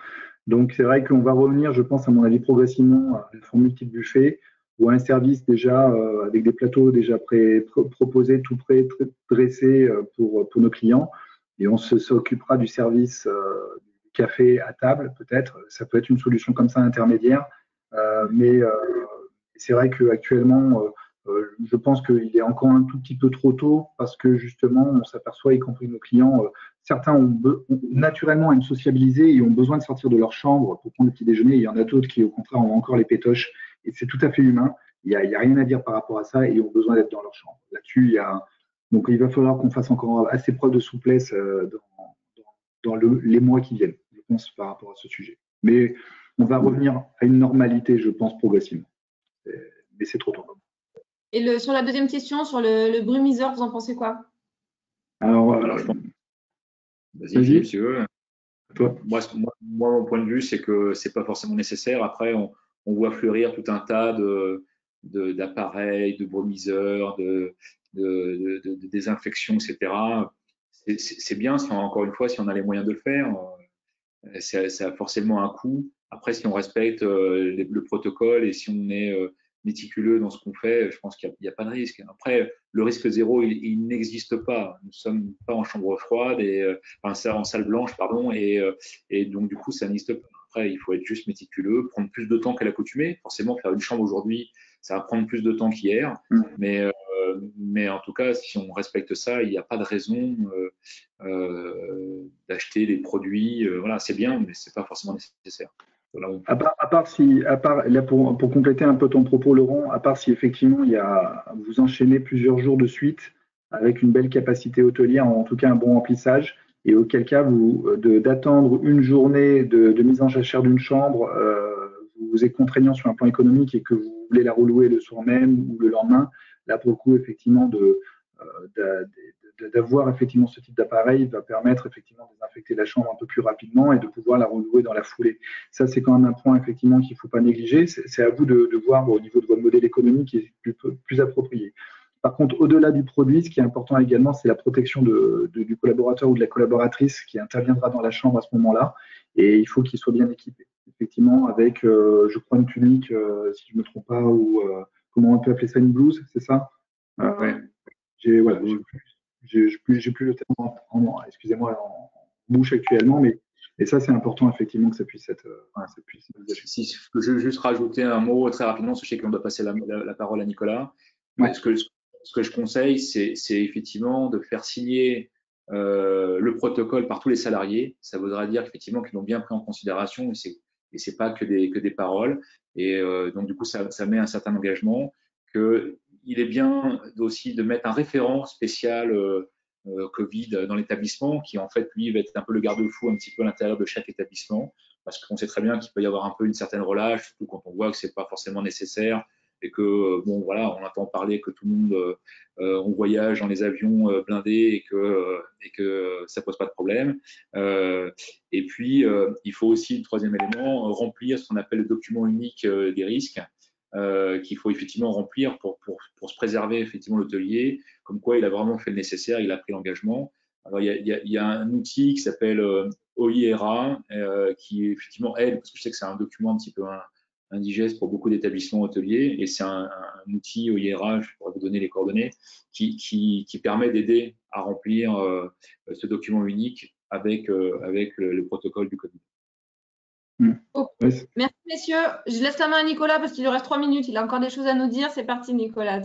S3: Donc, c'est vrai qu'on va revenir, je pense, à mon avis, progressivement à la formule type buffet ou à un service déjà avec des plateaux déjà proposés, tout prêt, dressés pour nos clients. Et on s'occupera du service du café à table, peut-être. Ça peut être une solution comme ça intermédiaire. Mais c'est vrai qu'actuellement, je pense qu'il est encore un tout petit peu trop tôt parce que justement, on s'aperçoit, y compris nos clients, certains ont naturellement aiment sociabiliser et ont besoin de sortir de leur chambre pour prendre le petit déjeuner. Il y en a d'autres qui, au contraire, ont encore les pétoches et c'est tout à fait humain. Il y a rien à dire par rapport à ça et ont besoin d'être dans leur chambre. Là-dessus, donc il va falloir qu'on fasse encore assez preuve de souplesse dans les mois qui viennent, je pense, par rapport à ce sujet. Mais on va revenir à une normalité, je pense, progressivement. Mais c'est trop tôt.
S1: Et sur la deuxième question, sur le brumiseur, vous en pensez quoi?
S2: Alors je pense... Vas-y, Philippe, si tu veux. Toi. Moi, mon point de vue, c'est que c'est pas forcément nécessaire. Après, on voit fleurir tout un tas d'appareils, de brumiseurs, de désinfection, etc. C'est bien, encore une fois, si on a les moyens de le faire. Ça a forcément un coût. Après, si on respecte le protocole et si on est méticuleux dans ce qu'on fait, je pense qu'il n'y a pas de risque. Après, le risque zéro, il n'existe pas. Nous ne sommes pas en chambre froide, en salle blanche, pardon, et donc du coup, ça n'existe pas. Après, il faut être juste méticuleux, prendre plus de temps qu'à l'accoutumée. Forcément, faire une chambre aujourd'hui, ça va prendre plus de temps qu'hier, mais en tout cas, si on respecte ça, il n'y a pas de raison d'acheter des produits. Voilà, c'est bien, mais c'est pas forcément nécessaire.
S3: À part là pour compléter un peu ton propos, Laurent, à part si effectivement vous enchaînez plusieurs jours de suite avec une belle capacité hôtelière, en tout cas un bon remplissage, et auquel cas d'attendre une journée de mise en jachère d'une chambre vous est contraignant sur un plan économique et que vous voulez la relouer le soir même ou le lendemain, là pour le coup effectivement d'avoir effectivement ce type d'appareil va permettre effectivement de désinfecter la chambre un peu plus rapidement et de pouvoir la relouer dans la foulée. Ça, c'est quand même un point effectivement qu'il ne faut pas négliger. C'est à vous de voir au niveau de votre modèle économique qui est plus approprié. Par contre, au-delà du produit, ce qui est important également, c'est la protection du collaborateur ou de la collaboratrice qui interviendra dans la chambre à ce moment-là. Et il faut qu'il soit bien équipé, effectivement, avec, je crois, une tunique, si je ne me trompe pas, ou comment on peut appeler ça, une blouse, c'est ça
S2: ouais.
S3: J'ai plus le terme excusez-moi, en bouche actuellement, mais et ça, c'est important, effectivement, que ça puisse être.
S2: Si je veux juste rajouter un mot très rapidement, je sais qu'on doit passer la parole à Nicolas. Ouais. Ce que je conseille, c'est effectivement de faire signer le protocole par tous les salariés. Ça voudra dire effectivement qu'ils l'ont bien pris en considération et c'est pas que des paroles. Et donc, du coup, ça met un certain engagement. Il est bien aussi de mettre un référent spécial Covid dans l'établissement, qui en fait, lui, va être un peu le garde-fou un petit peu à l'intérieur de chaque établissement, parce qu'on sait très bien qu'il peut y avoir un peu une certaine relâche, surtout quand on voit que c'est pas forcément nécessaire et que, bon, voilà, on entend parler que tout le monde, on voyage dans les avions blindés et que ça pose pas de problème. Et puis, il faut aussi, le troisième élément, remplir ce qu'on appelle le document unique des risques, qu'il faut effectivement remplir pour se préserver effectivement l'hôtelier, comme quoi il a vraiment fait le nécessaire, il a pris l'engagement. Alors, il y a un outil qui s'appelle OIRA, qui effectivement aide, parce que je sais que c'est un document un petit peu indigeste pour beaucoup d'établissements hôteliers, et c'est un outil OIRA, je pourrais vous donner les coordonnées, qui permet d'aider à remplir ce document unique avec le protocole du Covid.
S1: Okay. Merci messieurs. Je laisse la main à Nicolas parce qu'il lui reste 3 minutes. Il a encore des choses à nous dire. C'est parti Nicolas.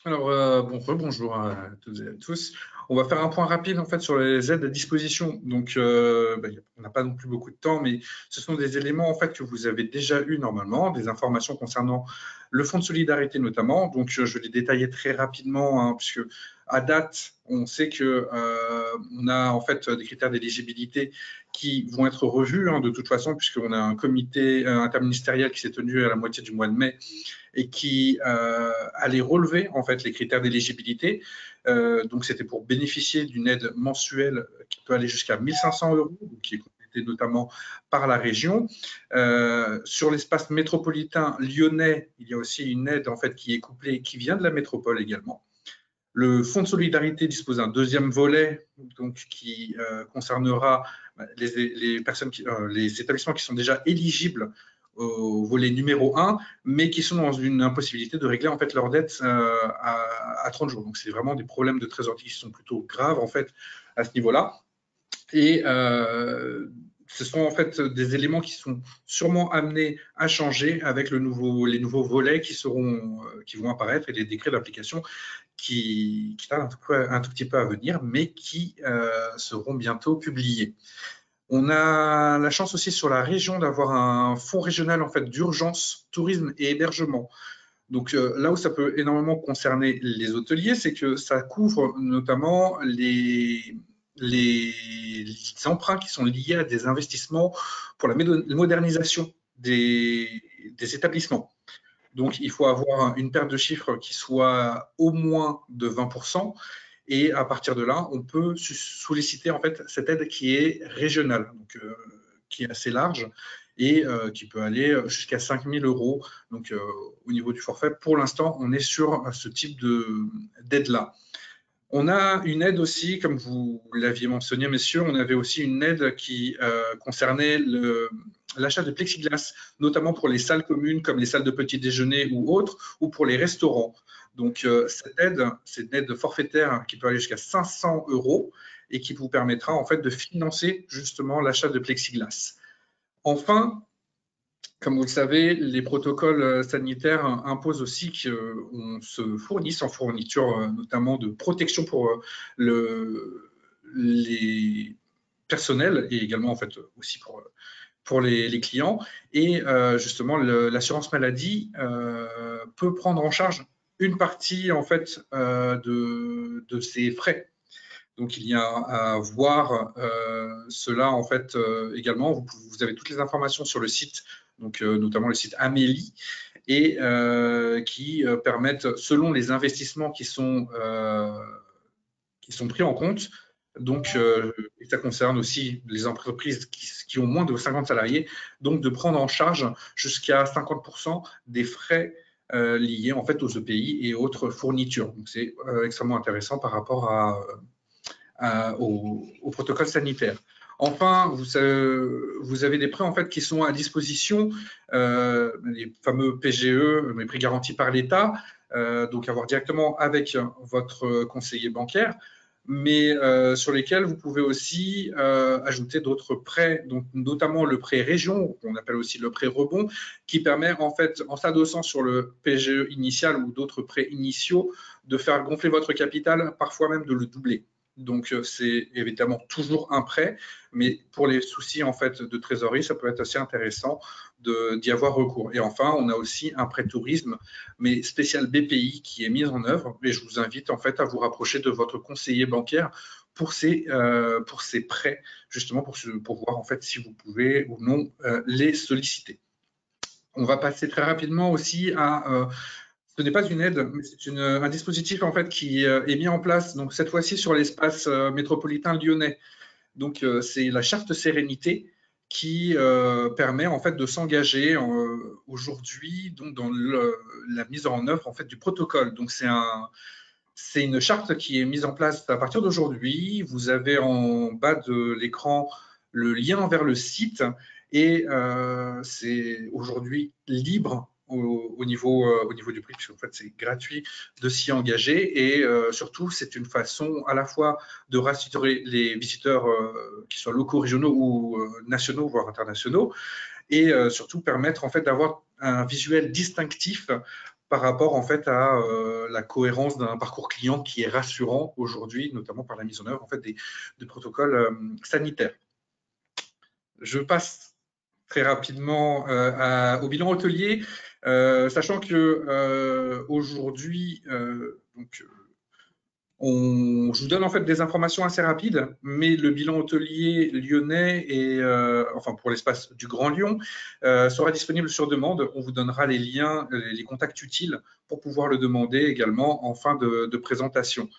S4: Alors, bonjour à toutes et à tous. On va faire un point rapide en fait sur les aides à disposition. Donc, on n'a pas non plus beaucoup de temps, mais ce sont des éléments en fait que vous avez déjà eu normalement, des informations concernant le fonds de solidarité notamment. Donc, je vais les détailler très rapidement, puisque à date, on sait que on a en fait des critères d'éligibilité qui vont être revus de toute façon, puisqu'on a un comité interministériel qui s'est tenu à la moitié du mois de mai et qui allait relever en fait les critères d'éligibilité. Donc, c'était pour bénéficier d'une aide mensuelle qui peut aller jusqu'à 1 500 €, qui est complétée adoptées notamment par la région. Sur l'espace métropolitain lyonnais, il y a aussi une aide en fait qui est couplée, qui vient de la métropole également. Le Fonds de solidarité dispose d'un deuxième volet donc, qui concernera les établissements qui sont déjà éligibles au volet numéro 1, mais qui sont dans une impossibilité de régler en fait leur dette à 30 jours. Donc, c'est vraiment des problèmes de trésorerie qui sont plutôt graves en fait à ce niveau-là. Et ce sont en fait des éléments qui sont sûrement amenés à changer avec les nouveaux volets qui vont apparaître et les décrets d'application qui tardent un tout petit peu à venir, mais qui seront bientôt publiés. On a la chance aussi sur la région d'avoir un fonds régional en fait d'urgence, tourisme et hébergement. Donc là où ça peut énormément concerner les hôteliers, c'est que ça couvre notamment les emprunts qui sont liés à des investissements pour la modernisation des établissements. Donc, il faut avoir une perte de chiffre qui soit au moins de 20%. Et à partir de là, on peut solliciter en fait cette aide qui est régionale, donc, qui est assez large et qui peut aller jusqu'à 5 000 € donc, au niveau du forfait. Pour l'instant, on est sur ce type d'aide-là. On a une aide aussi, comme vous l'aviez mentionné, messieurs, on avait aussi une aide qui concernait l'achat de plexiglas, notamment pour les salles communes comme les salles de petit déjeuner ou autres, ou pour les restaurants. Donc, cette aide, c'est une aide forfaitaire qui peut aller jusqu'à 500 € et qui vous permettra en fait de financer justement l'achat de plexiglas. Enfin, comme vous le savez, les protocoles sanitaires imposent aussi qu'on se fournisse en fourniture, notamment de protection pour les personnels et également en fait aussi pour les clients. Et justement, l'assurance maladie peut prendre en charge une partie en fait de ces frais. Donc, il y a à voir cela en fait également. Vous avez toutes les informations sur le site, donc notamment le site Amélie, et qui permettent, selon les investissements qui sont pris en compte, donc et ça concerne aussi les entreprises qui ont moins de 50 salariés, donc de prendre en charge jusqu'à 50% des frais liés en fait aux EPI et autres fournitures. Donc, c'est extrêmement intéressant par rapport au protocole sanitaire. Enfin, vous avez des prêts en fait qui sont à disposition, les fameux PGE, les prêts garantis par l'État, donc à voir directement avec votre conseiller bancaire, mais sur lesquels vous pouvez aussi ajouter d'autres prêts, donc notamment le prêt région, qu'on appelle aussi le prêt rebond, qui permet en fait, en s'adossant sur le PGE initial ou d'autres prêts initiaux, de faire gonfler votre capital, parfois même de le doubler. Donc, c'est évidemment toujours un prêt, mais pour les soucis en fait de trésorerie, ça peut être assez intéressant d'y avoir recours. Et enfin, on a aussi un prêt tourisme, mais spécial BPI, qui est mis en œuvre. Et je vous invite en fait à vous rapprocher de votre conseiller bancaire pour ces prêts, justement pour voir en fait si vous pouvez ou non les solliciter. On va passer très rapidement aussi à ce n'est pas une aide, mais c'est un dispositif en fait qui est mis en place, donc cette fois-ci sur l'espace métropolitain lyonnais. Donc c'est la charte sérénité qui permet en fait de s'engager aujourd'hui donc dans la mise en œuvre en fait du protocole. Donc c'est une charte qui est mise en place à partir d'aujourd'hui. Vous avez en bas de l'écran le lien vers le site et c'est aujourd'hui libre au niveau du prix, puisqu'en fait c'est gratuit de s'y engager et surtout c'est une façon à la fois de rassurer les visiteurs qui soient locaux, régionaux ou nationaux voire internationaux et surtout permettre en fait d'avoir un visuel distinctif par rapport en fait à la cohérence d'un parcours client qui est rassurant aujourd'hui, notamment par la mise en œuvre en fait des protocoles sanitaires. Je passe très rapidement au bilan hôtelier, sachant que aujourd'hui, je vous donne en fait des informations assez rapides, mais le bilan hôtelier lyonnais et enfin pour l'espace du Grand Lyon sera disponible sur demande. On vous donnera les liens, les contacts utiles pour pouvoir le demander également en fin de présentation.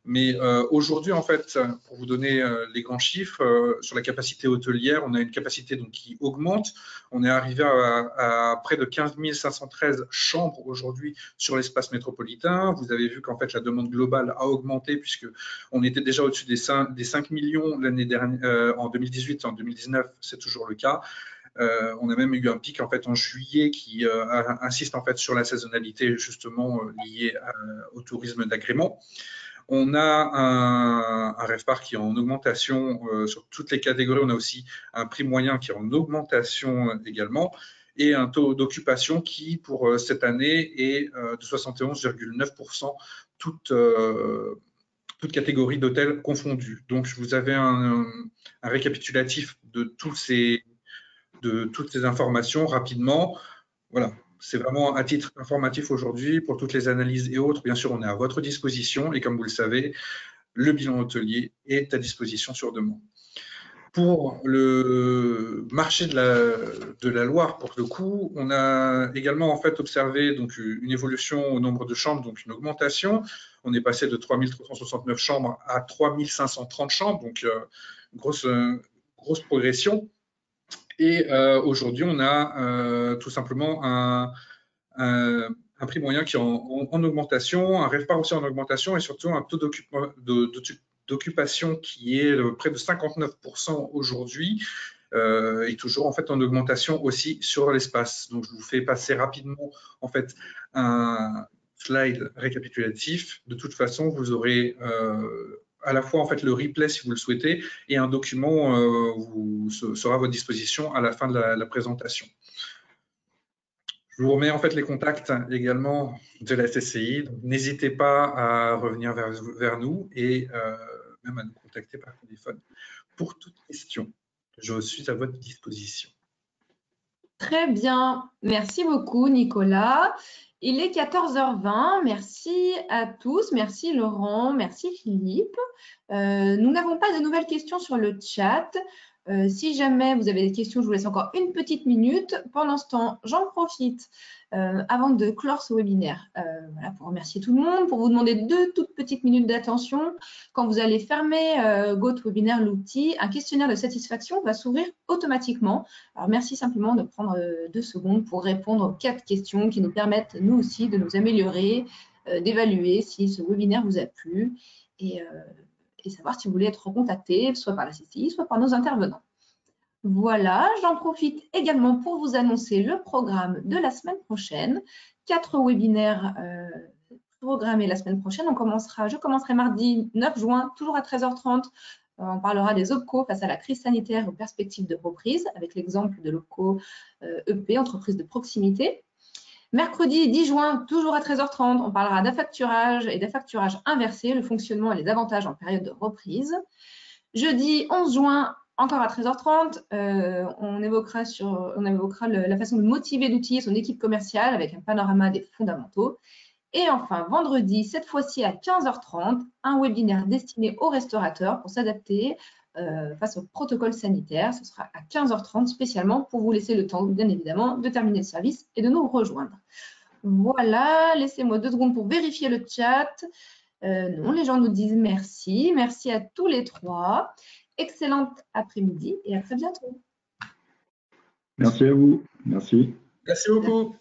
S4: Mais aujourd'hui, en fait, pour vous donner les grands chiffres, sur la capacité hôtelière, on a une capacité donc, qui augmente. On est arrivé à près de 15 513 chambres aujourd'hui sur l'espace métropolitain. Vous avez vu qu'en fait, la demande globale a augmenté puisqu'on était déjà au-dessus des 5 millions l'année dernière, en 2018, en 2019, c'est toujours le cas. On a même eu un pic en fait en juillet qui insiste en fait sur la saisonnalité justement liée au tourisme d'agrément. On a un RevPAR qui est en augmentation sur toutes les catégories. On a aussi un prix moyen qui est en augmentation également et un taux d'occupation qui, pour cette année, est de 71,9%, toute catégorie d'hôtels confondus. Donc, vous avez un récapitulatif de toutes ces informations rapidement. Voilà. C'est vraiment à titre informatif aujourd'hui pour toutes les analyses et autres. Bien sûr, on est à votre disposition et comme vous le savez, le bilan hôtelier est à disposition sur demande. Pour le marché de la Loire, pour le coup, on a également en fait observé donc, une évolution au nombre de chambres, donc une augmentation. On est passé de 3 369 chambres à 3 530 chambres, donc grosse progression. Et aujourd'hui, on a tout simplement un prix moyen qui est en augmentation, un RevPAR aussi en augmentation et surtout un taux d'occupation qui est près de 59% aujourd'hui et toujours en fait en augmentation aussi sur l'espace. Donc, je vous fais passer rapidement en fait un slide récapitulatif. De toute façon, vous aurez à la fois en fait le replay si vous le souhaitez et un document sera à votre disposition à la fin de la présentation. Je vous remets en fait les contacts également de la SSCI. N'hésitez pas à revenir vers nous et même à nous contacter par téléphone pour toute question. Je suis à votre disposition.
S1: Très bien. Merci beaucoup, Nicolas. Il est 14h20. Merci à tous. Merci Laurent. Merci Philippe. Nous n'avons pas de nouvelles questions sur le chat. Si jamais vous avez des questions, je vous laisse encore une petite minute. Pendant ce temps, j'en profite avant de clore ce webinaire voilà, pour remercier tout le monde, pour vous demander 2 toutes petites minutes d'attention. Quand vous allez fermer GoToWebinar, l'outil, un questionnaire de satisfaction va s'ouvrir automatiquement. Alors, merci simplement de prendre 2 secondes pour répondre aux 4 questions qui nous permettent, nous aussi, de nous améliorer, d'évaluer si ce webinaire vous a plu et savoir si vous voulez être contacté, soit par la CCI, soit par nos intervenants. Voilà, j'en profite également pour vous annoncer le programme de la semaine prochaine. 4 webinaires programmés la semaine prochaine. Je commencerai mardi 9 juin, toujours à 13h30. On parlera des OPCO face à la crise sanitaire et aux perspectives de reprise, avec l'exemple de l'OPCO EP, entreprise de proximité. Mercredi 10 juin, toujours à 13h30, on parlera d'affacturage et d'affacturage inversé, le fonctionnement et les avantages en période de reprise. Jeudi 11 juin, encore à 13h30, on évoquera la façon de motiver, d'outiller son équipe commerciale avec un panorama des fondamentaux. Et enfin, vendredi, cette fois-ci à 15h30, un webinaire destiné aux restaurateurs pour s'adapter face au protocole sanitaire. Ce sera à 15h30 spécialement pour vous laisser le temps, bien évidemment, de terminer le service et de nous rejoindre. Voilà, laissez-moi 2 secondes pour vérifier le chat. Non, les gens nous disent merci. Merci à tous les 3. Excellente après-midi et à très bientôt.
S3: Merci à vous. Merci.
S4: Merci beaucoup.